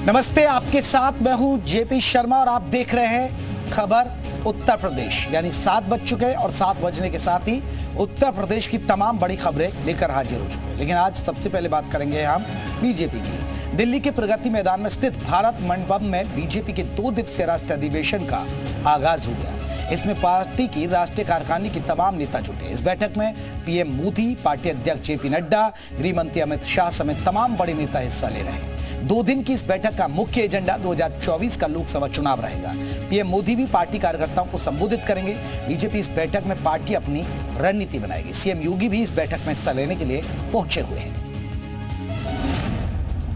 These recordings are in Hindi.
नमस्ते, आपके साथ मैं हूं जेपी शर्मा और आप देख रहे हैं खबर उत्तर प्रदेश। यानी 7 बज चुके हैं और 7 बजने के साथ ही उत्तर प्रदेश की तमाम बड़ी खबरें लेकर हाजिर हो चुके हैं। लेकिन आज सबसे पहले बात करेंगे हम बीजेपी की। दिल्ली के प्रगति मैदान में स्थित भारत मंडपम में बीजेपी के 2 दिवसीय राष्ट्रीय अधिवेशन का आगाज हो गया। इसमें पार्टी की राष्ट्रीय कार्यकारिणी की तमाम नेता जुटे। इस बैठक में पीएम मोदी, पार्टी अध्यक्ष जेपी नड्डा, गृह मंत्री अमित शाह समेत तमाम बड़े नेता हिस्सा ले रहे हैं। 2 दिन की इस बैठक का मुख्य एजेंडा 2024 का लोकसभा चुनाव रहेगा। पीएम मोदी भी पार्टी कार्यकर्ताओं को संबोधित करेंगे। बीजेपी इस बैठक में पार्टी अपनी रणनीति बनाएगी। सीएम योगी भी इस बैठक में हिस्सा लेने के लिए पहुंचे हुए हैं।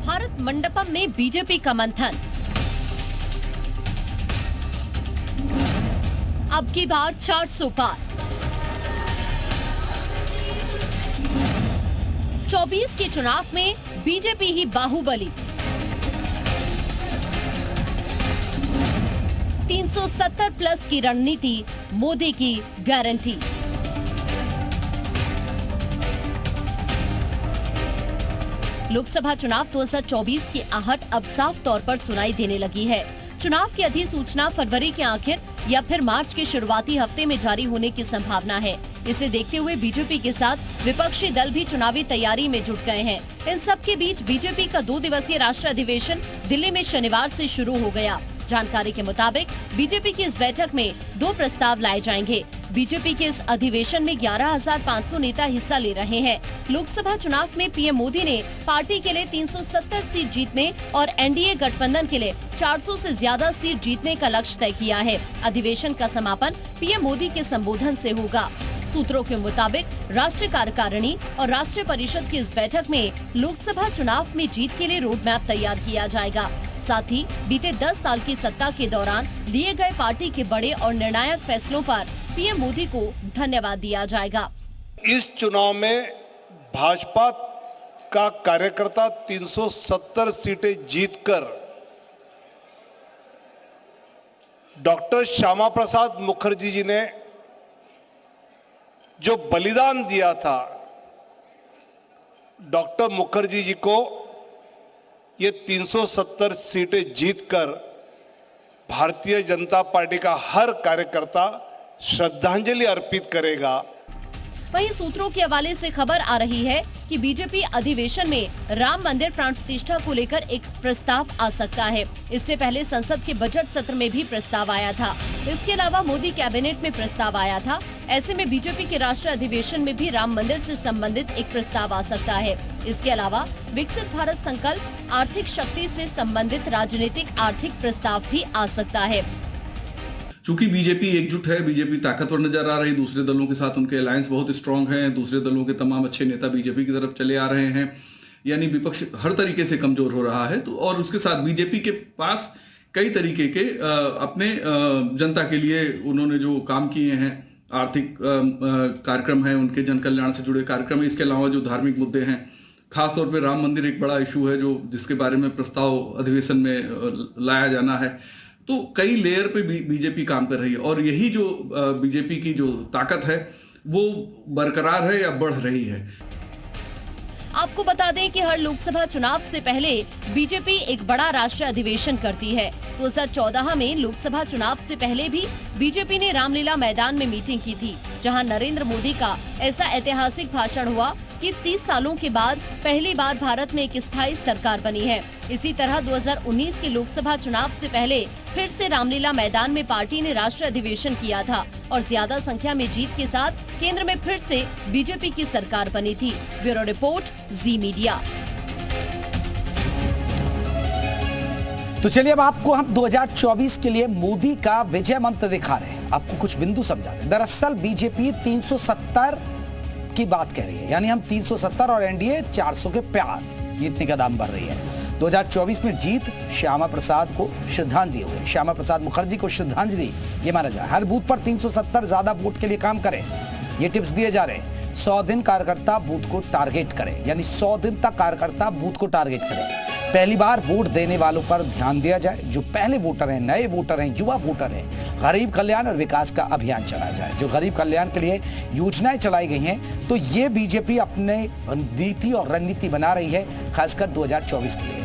भारत मंडपम में बीजेपी का मंथन। अब की बार 400 पार। 24 के चुनाव में बीजेपी ही बाहुबली। 370 प्लस की रणनीति, मोदी की गारंटी। लोकसभा चुनाव 2024 की आहट अब साफ तौर पर सुनाई देने लगी है। चुनाव की अधिसूचना फरवरी के आखिर या फिर मार्च के शुरुआती हफ्ते में जारी होने की संभावना है। इसे देखते हुए बीजेपी के साथ विपक्षी दल भी चुनावी तैयारी में जुट गए हैं। इन सब के बीच बीजेपी का 2 दिवसीय राष्ट्रीय अधिवेशन दिल्ली में शनिवार से शुरू हो गया। जानकारी के मुताबिक बीजेपी की इस बैठक में 2 प्रस्ताव लाए जाएंगे। बीजेपी के इस अधिवेशन में 11,500 नेता हिस्सा ले रहे हैं। लोकसभा चुनाव में पीएम मोदी ने पार्टी के लिए 370 सीट जीतने और एनडीए गठबंधन के लिए 400 से ज्यादा सीट जीतने का लक्ष्य तय किया है। अधिवेशन का समापन पीएम मोदी के संबोधन से होगा। सूत्रों के मुताबिक राष्ट्रीय कार्यकारिणी और राष्ट्रीय परिषद की इस बैठक में लोकसभा चुनाव में जीत के लिए रोड मैप तैयार किया जाएगा। साथ ही बीते 10 साल की सत्ता के दौरान लिए गए पार्टी के बड़े और निर्णायक फैसलों पर पीएम मोदी को धन्यवाद दिया जाएगा। इस चुनाव में भाजपा का कार्यकर्ता 370 सीटें जीतकर डॉक्टर श्यामा प्रसाद मुखर्जी जी ने जो बलिदान दिया था, डॉक्टर मुखर्जी जी को ये 370 सीटें जीतकर भारतीय जनता पार्टी का हर कार्यकर्ता श्रद्धांजलि अर्पित करेगा। वहीं सूत्रों के हवाले से खबर आ रही है कि बीजेपी अधिवेशन में राम मंदिर प्राण प्रतिष्ठा को लेकर एक प्रस्ताव आ सकता है। इससे पहले संसद के बजट सत्र में भी प्रस्ताव आया था। इसके अलावा मोदी कैबिनेट में प्रस्ताव आया था। ऐसे में बीजेपी के राष्ट्रीय अधिवेशन में भी राम मंदिर से संबंधित एक प्रस्ताव आ सकता है। इसके अलावा विकसित भारत संकल्प, आर्थिक शक्ति से संबंधित राजनीतिक आर्थिक प्रस्ताव भी आ सकता है। चूंकि बीजेपी एकजुट है, बीजेपी ताकतवर नजर आ रही, दूसरे दलों के साथ उनके अलायंस बहुत स्ट्रांग हैं, दूसरे दलों के तमाम अच्छे नेता बीजेपी की तरफ चले आ रहे हैं, यानी विपक्ष हर तरीके से कमजोर हो रहा है। तो और उसके साथ बीजेपी के पास कई तरीके के अपने जनता के लिए उन्होंने जो काम किए हैं, आर्थिक कार्यक्रम है, उनके जन कल्याण से जुड़े कार्यक्रम है। इसके अलावा जो धार्मिक मुद्दे हैं, खासतौर पर राम मंदिर एक बड़ा इशू है जो जिसके बारे में प्रस्ताव अधिवेशन में लाया जाना है। तो कई लेयर पे बीजेपी काम कर रही है और यही जो बीजेपी की जो ताकत है वो बरकरार है या बढ़ रही है। आपको बता दें कि हर लोकसभा चुनाव से पहले बीजेपी एक बड़ा राष्ट्रीय अधिवेशन करती है। 2014 में लोकसभा चुनाव से पहले भी बीजेपी ने रामलीला मैदान में मीटिंग की थी, जहां नरेंद्र मोदी का ऐसा ऐतिहासिक भाषण हुआ कि 30 सालों के बाद पहली बार भारत में एक स्थायी सरकार बनी है। इसी तरह 2019 के लोकसभा चुनाव से पहले फिर से रामलीला मैदान में पार्टी ने राष्ट्रीय अधिवेशन किया था और ज्यादा संख्या में जीत के साथ केंद्र में फिर से बीजेपी की सरकार बनी थी। ब्यूरो रिपोर्ट, जी मीडिया। तो चलिए अब आपको हम 2024 के लिए मोदी का विजय मंत्र दिखा रहे हैं। आपको कुछ बिंदु समझा दें। दरअसल बीजेपी 370 की बात कह रही है, यानी हम 370 और एनडीए 400 के प्यार जीतने का दाम बढ़ रही है। 2024 में जीत श्यामा प्रसाद को श्रद्धांजलि हुई, श्यामा प्रसाद मुखर्जी को श्रद्धांजलि ये माना जाए। हर बूथ पर 370 ज्यादा वोट के लिए काम करें, ये टिप्स दिए जा रहे हैं। 100 दिन कार्यकर्ता बूथ को टारगेट करें, यानी 100 दिन तक कार्यकर्ता बूथ को टारगेट करें। पहली बार वोट देने वालों पर ध्यान दिया जाए, जो पहले वोटर हैं, नए वोटर हैं, युवा वोटर हैं। गरीब कल्याण और विकास का अभियान चलाया जाए, जो गरीब कल्याण के लिए योजनाएं चलाई गई हैं। तो ये बीजेपी अपने नीति और रणनीति बना रही है, खासकर 2024 के लिए।